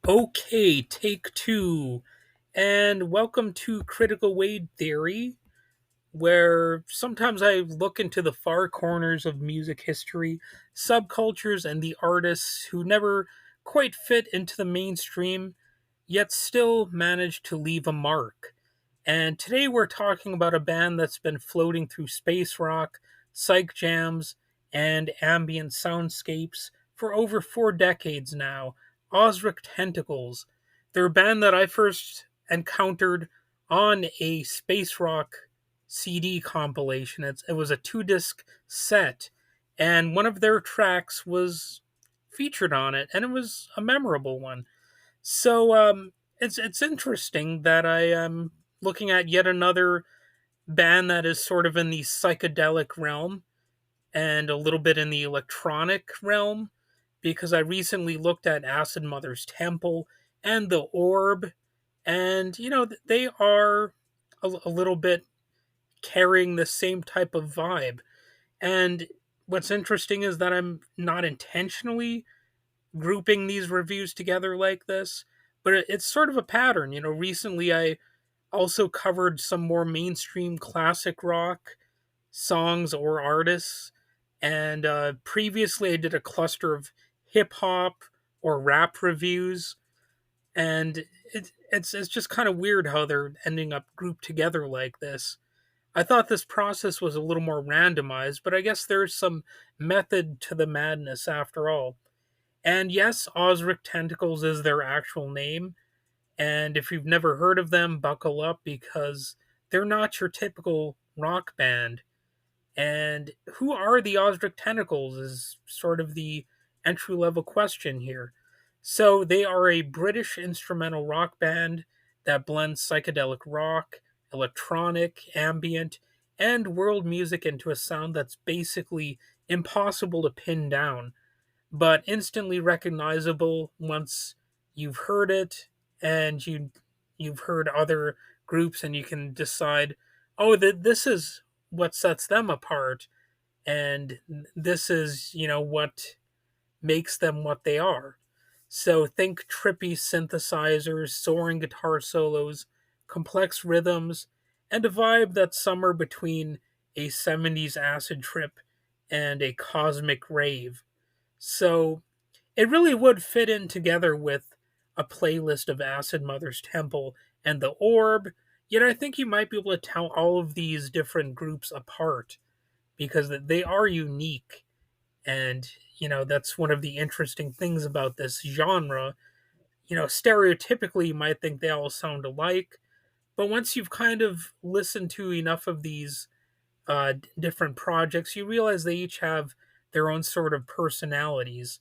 Okay, take two. And welcome to Critical Wave Theory, where sometimes I look into the far corners of music history, subcultures, and the artists who never quite fit into the mainstream, yet still manage to leave a mark. And today we're talking about a band that's been floating through space rock, psych jams, and ambient soundscapes for over 4 decades now. Ozric Tentacles. They're a band that I first encountered on a space rock CD compilation. It was a 2 disc set, and one of their tracks was featured on it, and it was a memorable one. So it's interesting that I am looking at yet another band that is sort of in the psychedelic realm and a little bit in the electronic realm because I recently looked at Acid Mother's Temple and the Orb, and they are a little bit carrying the same type of vibe. And what's interesting is that I'm not intentionally grouping these reviews together like this, but it's sort of a pattern. Recently I also covered some more mainstream classic rock songs or artists, and previously I did a cluster of hip hop or rap reviews, and it's just kind of weird how they're ending up grouped together like this. I thought this process was a little more randomized, but I guess there's some method to the madness after all. And yes, Ozric Tentacles is their actual name. And if you've never heard of them, buckle up because they're not your typical rock band. And who are the Ozric Tentacles is sort of the entry level question here. So they are a British instrumental rock band that blends psychedelic rock, electronic, ambient, and world music into a sound that's basically impossible to pin down but instantly recognizable once you've heard it and you've heard other groups and you can decide, oh, this is what sets them apart, and this is what makes them what they are. So think trippy synthesizers, soaring guitar solos, complex rhythms, and a vibe that's somewhere between a 70s acid trip and a cosmic rave. So it really would fit in together with a playlist of Acid Mother's Temple and The Orb, yet I think you might be able to tell all of these different groups apart because they are unique. And, that's one of the interesting things about this genre. Stereotypically, you might think they all sound alike, but once you've kind of listened to enough of these different projects, you realize they each have their own sort of personalities.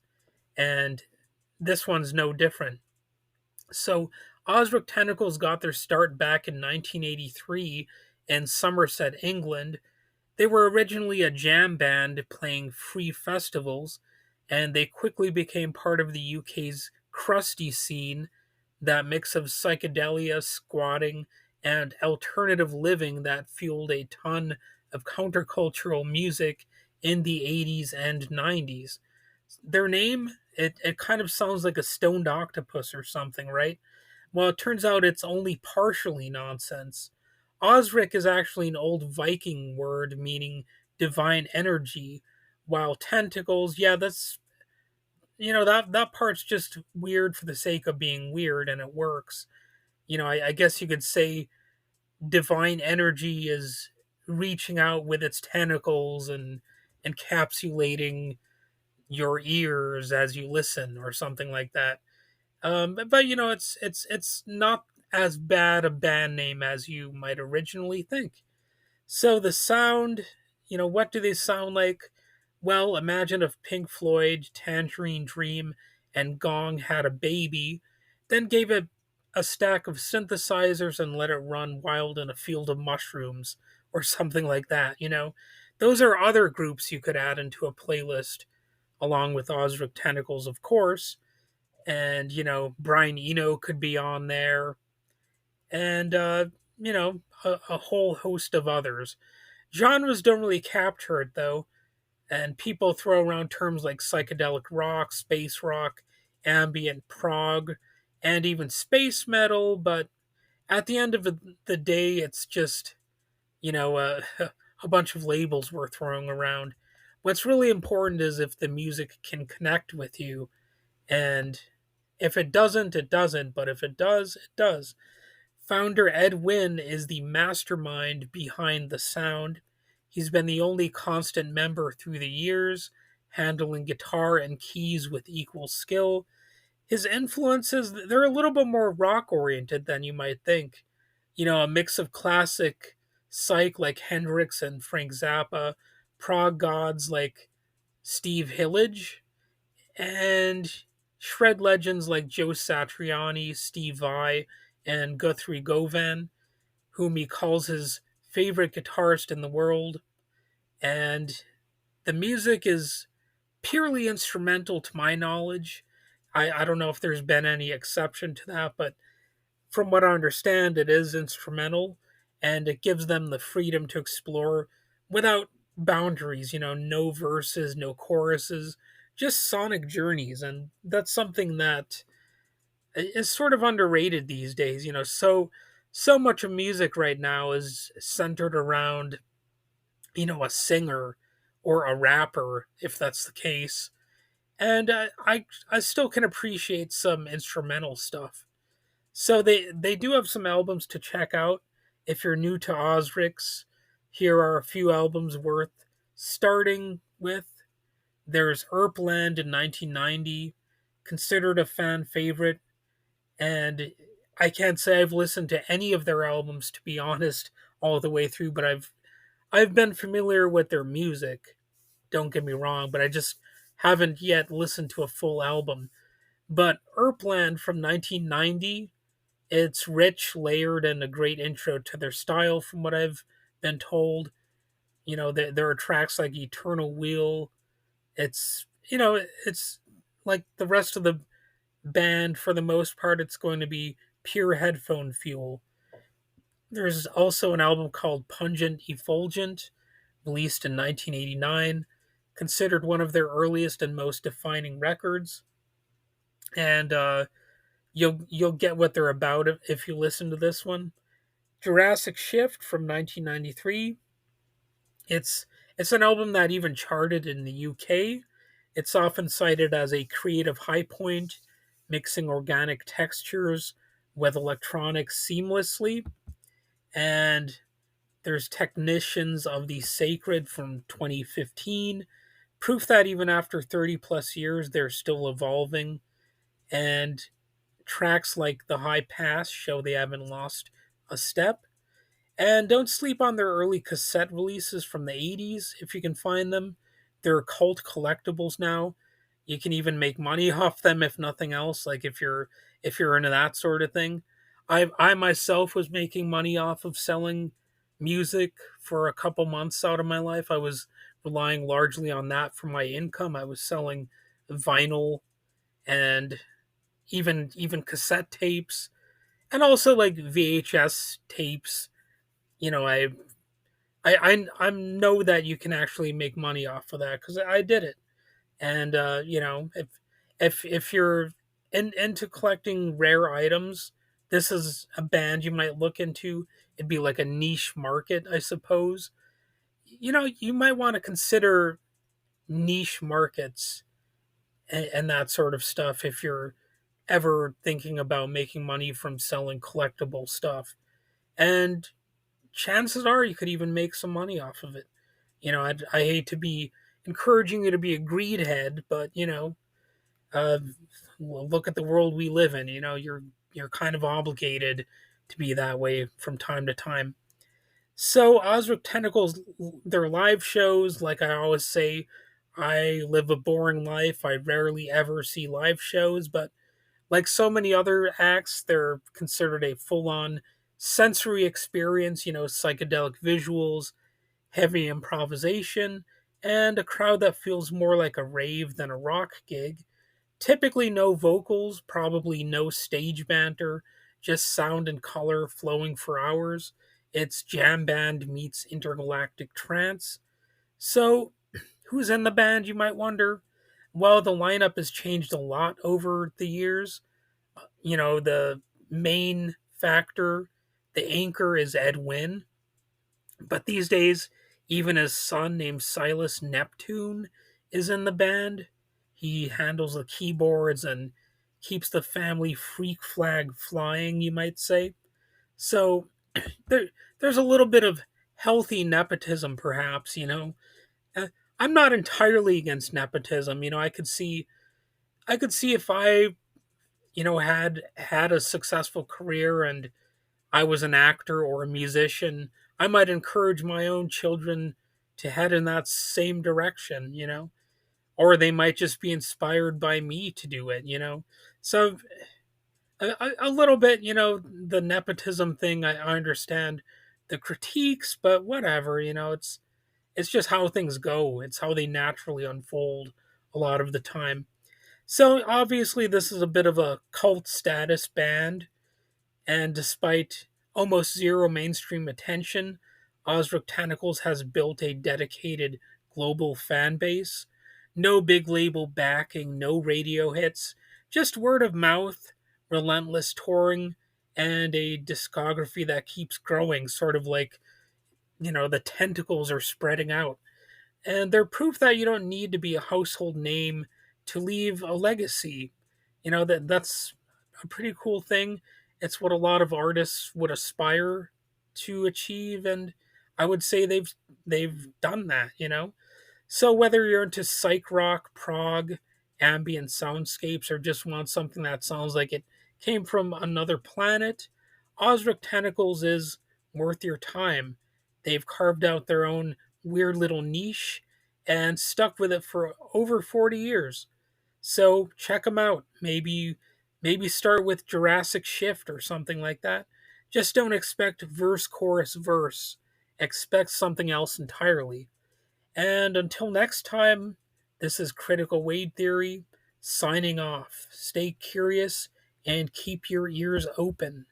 And this one's no different. So, Ozric Tentacles got their start back in 1983 in Somerset, England. They were originally a jam band playing free festivals, and they quickly became part of the UK's crusty scene, that mix of psychedelia, squatting, and alternative living that fueled a ton of countercultural music in the 80s and 90s. Their name, it kind of sounds like a stoned octopus or something, right? Well, it turns out it's only partially nonsense. Osric is actually an old Viking word meaning divine energy, while tentacles, yeah, that's that part's just weird for the sake of being weird, and it works. I guess you could say divine energy is reaching out with its tentacles and encapsulating your ears as you listen, or something like that. But it's not as bad a band name as you might originally think. So the sound, what do they sound like? Well, imagine if Pink Floyd, Tangerine Dream, and Gong had a baby, then gave it a stack of synthesizers and let it run wild in a field of mushrooms, or something like that. Those are other groups you could add into a playlist along with Ozric Tentacles, of course. And, Brian Eno could be on there, and, a whole host of others. Genres don't really capture it, though, and people throw around terms like psychedelic rock, space rock, ambient prog, and even space metal, but at the end of the day, it's just, a bunch of labels we're throwing around. What's really important is if the music can connect with you, and if it doesn't, it doesn't, but if it does, it does. Founder Ed Wynn is the mastermind behind the sound. He's been the only constant member through the years, handling guitar and keys with equal skill. His influences, they're a little bit more rock oriented than you might think. A mix of classic psych like Hendrix and Frank Zappa, prog gods like Steve Hillage, and shred legends like Joe Satriani, Steve Vai, and Guthrie Govan, whom he calls his favorite guitarist in the world. And the music is purely instrumental to my knowledge. I don't know if there's been any exception to that, but from what I understand, it is instrumental, and it gives them the freedom to explore without boundaries, no verses, no choruses, just sonic journeys. And that's something that is sort of underrated these days. So much of music right now is centered around, a singer or a rapper, if that's the case. And I still can appreciate some instrumental stuff. So they do have some albums to check out. If you're new to Ozric's, here are a few albums worth starting with. There's Erpland in 1990, considered a fan favorite, and I can't say I've listened to any of their albums, to be honest, all the way through, but I've been familiar with their music. Don't get me wrong, but I just haven't yet listened to a full album. But Erpland from 1990, it's rich, layered, and a great intro to their style, from what I've been told. There are tracks like Eternal Wheel. It's like the rest of the band, for the most part, it's going to be pure headphone fuel. There's also an album called Pungent Effulgent, released in 1989, considered one of their earliest and most defining records. And you'll get what they're about if you listen to this one. Jurassic Shift from 1993. It's it's an album that even charted in the UK. It's often cited as a creative high point, mixing organic textures with electronics seamlessly. And there's Technicians of the Sacred from 2015, proof that even after 30 plus years, they're still evolving. And tracks like The High Pass show they haven't lost a step. And don't sleep on their early cassette releases from the 80s if you can find them. They're cult collectibles now. You can even make money off them if nothing else, like if you're into that sort of thing. I myself was making money off of selling music for a couple months out of my life. I was relying largely on that for my income. I was selling vinyl and even cassette tapes, and also like VHS tapes. You know, I know that you can actually make money off of that because I did it. And if you're into collecting rare items, this is a band you might look into. It'd be like a niche market, I suppose. You might want to consider niche markets and that sort of stuff if you're ever thinking about making money from selling collectible stuff. And chances are you could even make some money off of it. I hate to be encouraging you to be a greed head, but uh, well, look at the world we live in. You're kind of obligated to be that way from time to time. So Ozric Tentacles, their live shows, like I always say, I live a boring life. I rarely ever see live shows, but like so many other acts, they're considered a full on sensory experience, psychedelic visuals, heavy improvisation, and a crowd that feels more like a rave than a rock gig. Typically, no vocals, probably no stage banter, just sound and color flowing for hours. It's jam band meets intergalactic trance. So, who's in the band, you might wonder? Well, the lineup has changed a lot over the years. the main factor, the anchor is Ed Wynn. But these days, even his son named Silas Neptune is in the band. He handles the keyboards and keeps the family freak flag flying, you might say. So there, there's a little bit of healthy nepotism, perhaps. Uh, I'm not entirely against nepotism. I could see if I, had a successful career and I was an actor or a musician, I might encourage my own children to head in that same direction. Or they might just be inspired by me to do it. So a little bit, the nepotism thing, I understand the critiques, but whatever, it's just how things go. It's how they naturally unfold a lot of the time. So obviously this is a bit of a cult status band, and despite almost zero mainstream attention, Ozric Tentacles has built a dedicated global fan base. No big label backing, no radio hits, just word of mouth, relentless touring, and a discography that keeps growing, sort of like, the tentacles are spreading out. And they're proof that you don't need to be a household name to leave a legacy. That's a pretty cool thing. It's what a lot of artists would aspire to achieve, and I would say they've done that. So whether you're into psych rock, prog, ambient soundscapes, or just want something that sounds like it came from another planet, Ozric Tentacles is worth your time. They've carved out their own weird little niche and stuck with it for over 40 years. So check them out. Maybe start with Jurassic Shift or something like that. Just don't expect verse chorus verse. Expect something else entirely. And until next time, this is Critical Wade Theory signing off. Stay curious and keep your ears open.